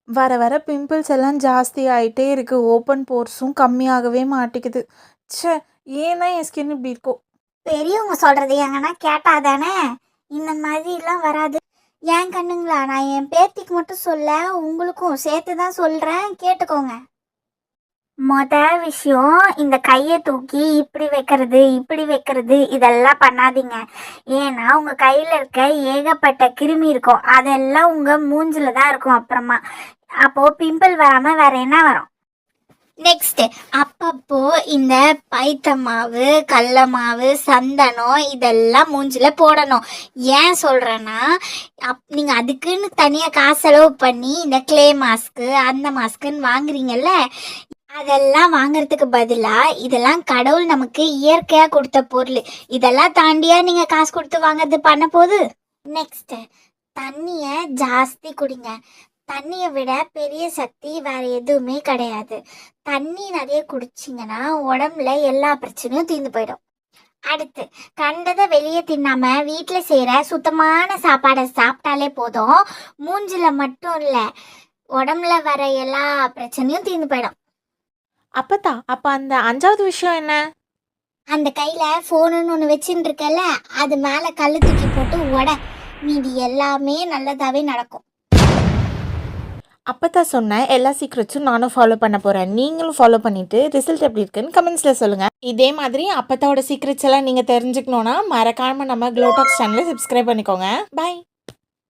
வர வர பிம்பிள்ஸ் எல்லாம் ஜாஸ்தி ஆயிட்டே இருக்கு. ஓப்பன் போர்ஸும் கம்மியாகவே மாட்டேங்குது. ச்சே! ஏன் தான் என் ஸ்கின் இப்படி இருக்கோ? பெரியவங்க சொல்றது எங்கன்னா கேட்டா தானே இந்த மாதிரிலாம் வராது. ஏன் கண்ணுங்களா, நான் என் பேத்திக்கு மட்டும் சொல்ல, உங்களுக்கும் சேர்த்து தான் சொல்கிறேன், கேட்டுக்கோங்க. விஷயம், இந்த கையை தூக்கி இப்படி வைக்கிறது இப்படி வைக்கிறது இதெல்லாம் பண்ணாதீங்க. ஏன்னா உங்கள் கையில் இருக்க ஏகப்பட்ட கிருமி இருக்கும், அதெல்லாம் உங்கள் மூஞ்சில் தான் இருக்கும். அப்புறமா அப்போது பிம்பிள் வராமல் வேற என்ன வரும்? நெக்ஸ்ட்டு, அப்பப்போ இந்த பைத்த மாவு, கடல மாவு, சந்தனம் இதெல்லாம் மூஞ்சில் போடணும். ஏன் சொல்கிறேன்னா, நீங்கள் அதுக்குன்னு தனியாக காசு செலவு பண்ணி இந்த க்ளே மாஸ்க்கு அந்த மாஸ்க்குன்னு வாங்குறீங்கல்ல, அதெல்லாம் வாங்குறதுக்கு பதிலாக இதெல்லாம் கடவுள் நமக்கு இயற்கையாக கொடுத்த பொருள். இதெல்லாம் தாண்டியா நீங்கள் காசு கொடுத்து வாங்குறது பண்ண போகுது. நெக்ஸ்ட்டு, தண்ணியை ஜாஸ்தி குடிங்க. தண்ணியை விட பெரிய சக்தி வேறு எதுவுமே கிடையாது. தண்ணி நிறைய குடிச்சிங்கன்னா உடம்புல எல்லா பிரச்சனையும் தீர்ந்து போயிடும். அடுத்து, கண்டதை வெளியே தின்னாம வீட்டில் செய்கிற சுத்தமான சாப்பாடை சாப்பிட்டாலே போதும். மூஞ்சில் மட்டும் இல்லை, உடம்புல வர எல்லா பிரச்சனையும் தீர்ந்து போயிடும். அப்போ அந்த 5வது விஷயம் என்ன? அந்த கையில் ஃபோனுன்னு ஒன்று வச்சுட்டு இருக்கல, அது மேலே கல் தூக்கி போட்டு மீதி எல்லாமே நல்லதாகவே நடக்கும். அப்பதான் சொன்ன எல்லா சீக்ரெட்ஸும் நானும் ஃபாலோ பண்ண போகிறேன். நீங்களும் ஃபாலோ பண்ணிவிட்டு ரிசல்ட் எப்படி இருக்குன்னு கமெண்ட்ஸில் சொல்லுங்கள். இதே மாதிரி அப்பத்தாவோட சீக்ரெட்ஸ் எல்லாம் நீங்கள் தெரிஞ்சுக்கணுன்னா மறக்காமல் நம்ம க்ளோடாக்ஸ் சேனலை சப்ஸ்கிரைப் பண்ணிக்கோங்க. பாய்.